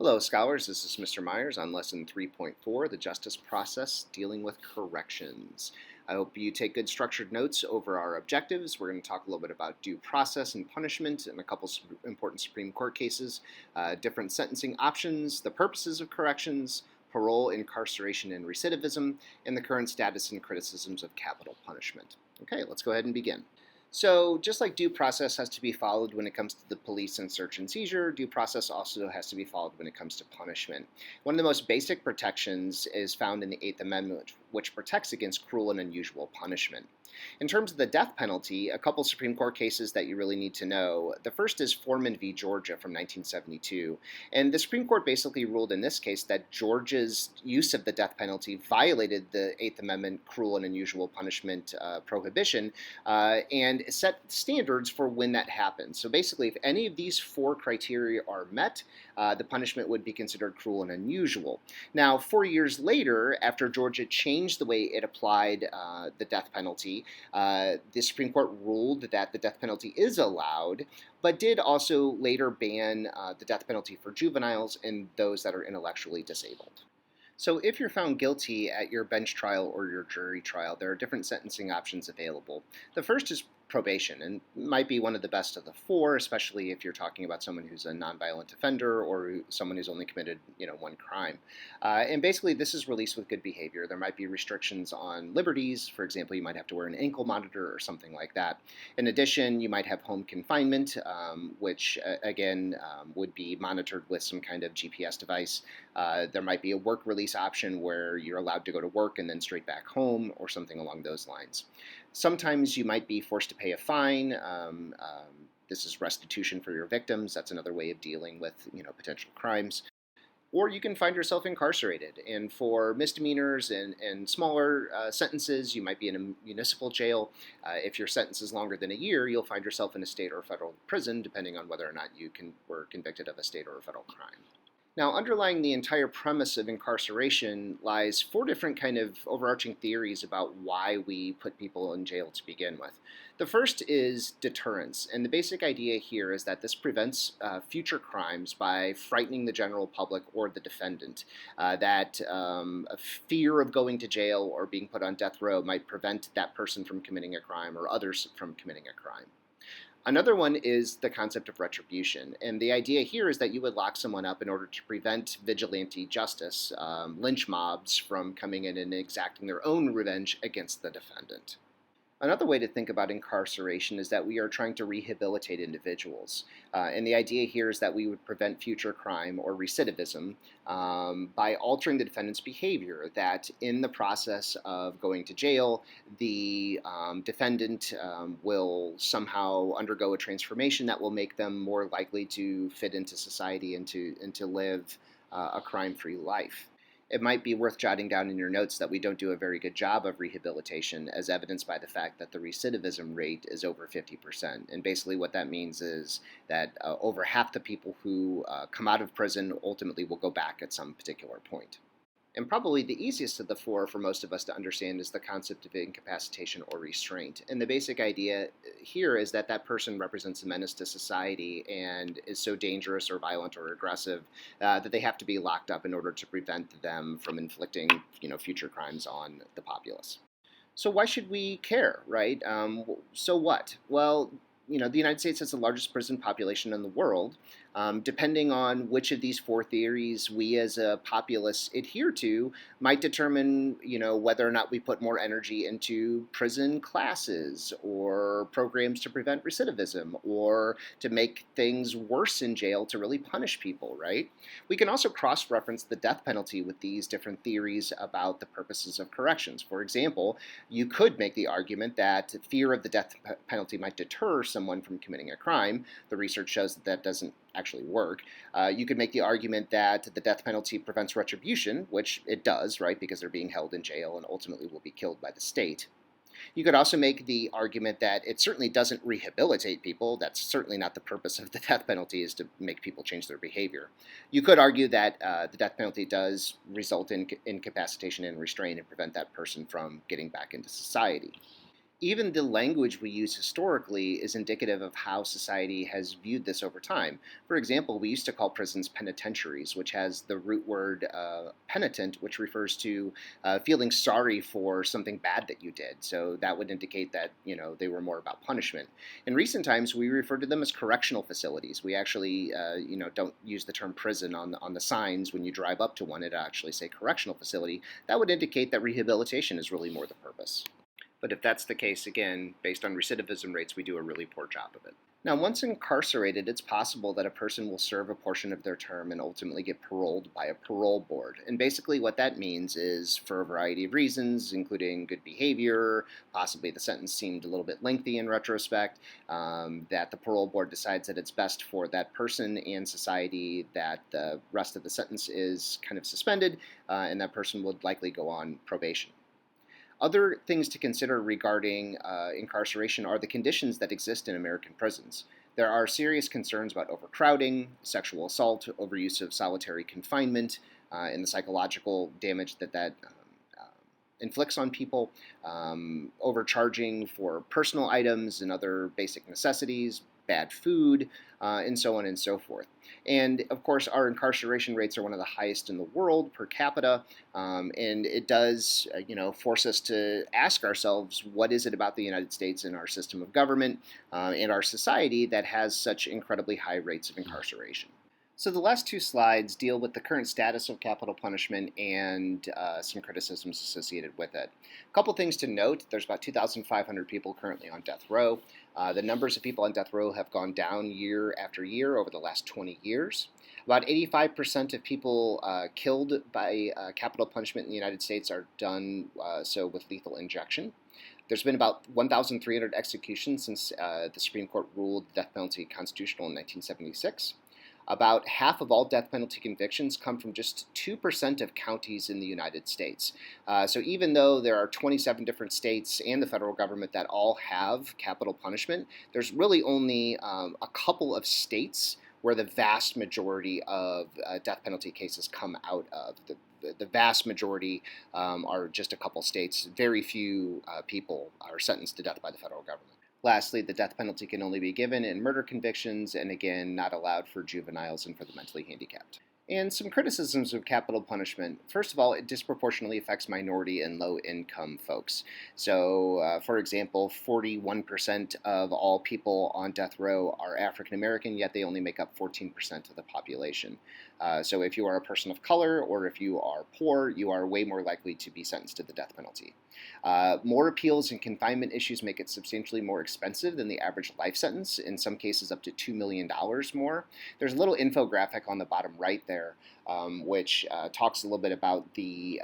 Hello, scholars. This is Mr. Myers on Lesson 3.4, The Justice Process, Dealing with Corrections. I hope you take good structured notes over our objectives. We're going to talk a little bit about due process and punishment and a couple important Supreme Court cases, different sentencing options, the purposes of corrections, parole, incarceration, and recidivism, and the current status and criticisms of capital punishment. Okay, let's go ahead and begin. So just like due process has to be followed when it comes to the police and search and seizure, due process also has to be followed when it comes to punishment. One of the most basic protections is found in the Eighth Amendment, which protects against cruel and unusual punishment. In terms of the death penalty, a couple Supreme Court cases that you really need to know. The first is Foreman v. Georgia from 1972, and the Supreme Court basically ruled in this case that Georgia's use of the death penalty violated the Eighth Amendment cruel and unusual punishment prohibition, and set standards for when that happens. So basically, if any of these four criteria are met, the punishment would be considered cruel and unusual. Now, 4 years later, after Georgia changed the way it applied the death penalty, the Supreme Court ruled that the death penalty is allowed, but did also later ban the death penalty for juveniles and those that are intellectually disabled. So if you're found guilty at your bench trial or your jury trial, there are different sentencing options available. The first is probation, and might be one of the best of the four, especially if you're talking about someone who's a nonviolent offender or someone who's only committed, one crime. And basically, this is release with good behavior. There might be restrictions on liberties. For example, you might have to wear an ankle monitor or something like that. In addition, you might have home confinement, which again would be monitored with some kind of GPS device. There might be a work release option where you're allowed to go to work and then straight back home or something along those lines. Sometimes you might be forced to pay a fine. This is restitution for your victims. That's another way of dealing with potential crimes. Or you can find yourself incarcerated. And for misdemeanors and smaller sentences, you might be in a municipal jail. If your sentence is longer than a year, you'll find yourself in a state or federal prison, depending on whether or not you were convicted of a state or a federal crime. Now, underlying the entire premise of incarceration lies four different kind of overarching theories about why we put people in jail to begin with. The first is deterrence, and the basic idea here is that this prevents future crimes by frightening the general public or the defendant. That a fear of going to jail or being put on death row might prevent that person from committing a crime or others from committing a crime. Another one is the concept of retribution, and the idea here is that you would lock someone up in order to prevent vigilante justice, lynch mobs, from coming in and exacting their own revenge against the defendant. Another way to think about incarceration is that we are trying to rehabilitate individuals. And the idea here is that we would prevent future crime or recidivism by altering the defendant's behavior, that in the process of going to jail, the defendant will somehow undergo a transformation that will make them more likely to fit into society and to live a crime-free life. It might be worth jotting down in your notes that we don't do a very good job of rehabilitation, as evidenced by the fact that the recidivism rate is over 50%. And basically what that means is that over half the people who come out of prison ultimately will go back at some particular point. And probably the easiest of the four for most of us to understand is the concept of incapacitation or restraint. And the basic idea here is that that person represents a menace to society and is so dangerous or violent or aggressive that they have to be locked up in order to prevent them from inflicting future crimes on the populace. So why should we care, right? So what? Well, the United States has the largest prison population in the world. Depending on which of these four theories we as a populace adhere to might determine, whether or not we put more energy into prison classes or programs to prevent recidivism or to make things worse in jail to really punish people, right? We can also cross-reference the death penalty with these different theories about the purposes of corrections. For example, you could make the argument that fear of the death penalty might deter someone from committing a crime. The research shows that doesn't actually work. You could make the argument that the death penalty prevents retribution, which it does, right, because they're being held in jail and ultimately will be killed by the state. You could also make the argument that it certainly doesn't rehabilitate people. That's certainly not the purpose of the death penalty, is to make people change their behavior. You could argue that the death penalty does result in incapacitation and restraint and prevent that person from getting back into society. even the language we use historically is indicative of how society has viewed this over time. For example, we used to call prisons penitentiaries, which has the root word penitent, which refers to feeling sorry for something bad that you did. So that would indicate that they were more about punishment. In recent times, we refer to them as correctional facilities. We actually don't use the term prison on the signs when you drive up to one. It actually say correctional facility. That would indicate that rehabilitation is really more the purpose. But if that's the case, again, based on recidivism rates, we do a really poor job of it. Now, once incarcerated, it's possible that a person will serve a portion of their term and ultimately get paroled by a parole board. And basically what that means is, for a variety of reasons, including good behavior, possibly the sentence seemed a little bit lengthy in retrospect, that the parole board decides that it's best for that person and society that the rest of the sentence is kind of suspended, and that person would likely go on probation. Other things to consider regarding incarceration are the conditions that exist in American prisons. There are serious concerns about overcrowding, sexual assault, overuse of solitary confinement, and the psychological damage that inflicts on people, overcharging for personal items and other basic necessities, bad food, and so on and so forth. And of course, our incarceration rates are one of the highest in the world per capita, and it does, force us to ask ourselves, what is it about the United States and our system of government and our society that has such incredibly high rates of incarceration? So the last two slides deal with the current status of capital punishment and some criticisms associated with it. A couple things to note: there's about 2,500 people currently on death row. The numbers of people on death row have gone down year after year over the last 20 years. About 85% of people killed by capital punishment in the United States are done so with lethal injection. There's been about 1,300 executions since the Supreme Court ruled the death penalty constitutional in 1976. About half of all death penalty convictions come from just 2% of counties in the United States. So even though there are 27 different states and the federal government that all have capital punishment, there's really only a couple of states where the vast majority of death penalty cases come out of. The vast majority are just a couple states. Very few people are sentenced to death by the federal government. Lastly, the death penalty can only be given in murder convictions, and again, not allowed for juveniles and for the mentally handicapped. And some criticisms of capital punishment. First of all, it disproportionately affects minority and low-income folks. So, for example, 41% of all people on death row are African American, yet they only make up 14% of the population. So if you are a person of color or if you are poor, you are way more likely to be sentenced to the death penalty. More appeals and confinement issues make it substantially more expensive than the average life sentence, in some cases up to $2 million more. There's a little infographic on the bottom right there, which talks a little bit about the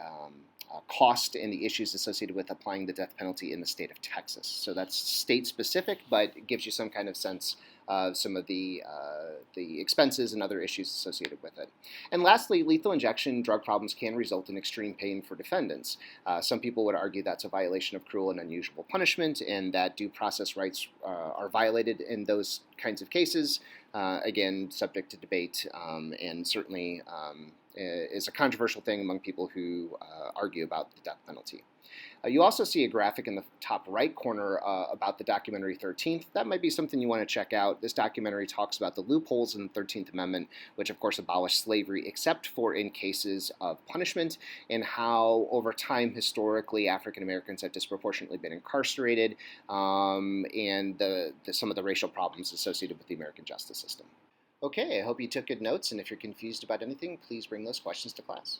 cost and the issues associated with applying the death penalty in the state of Texas. So that's state specific, but it gives you some kind of sense of some of the expenses and other issues associated with it. And lastly, lethal injection drug problems can result in extreme pain for defendants. Some people would argue that's a violation of cruel and unusual punishment, and that due process rights are violated in those kinds of cases. Again, subject to debate, and certainly is a controversial thing among people who argue about the death penalty. You also see a graphic in the top right corner about the documentary 13th. That might be something you want to check out. This documentary talks about the loopholes in the 13th Amendment, which of course abolished slavery except for in cases of punishment, and how over time historically African Americans have disproportionately been incarcerated, and some of the racial problems associated with the American justice system. Okay, I hope you took good notes, and if you're confused about anything, please bring those questions to class.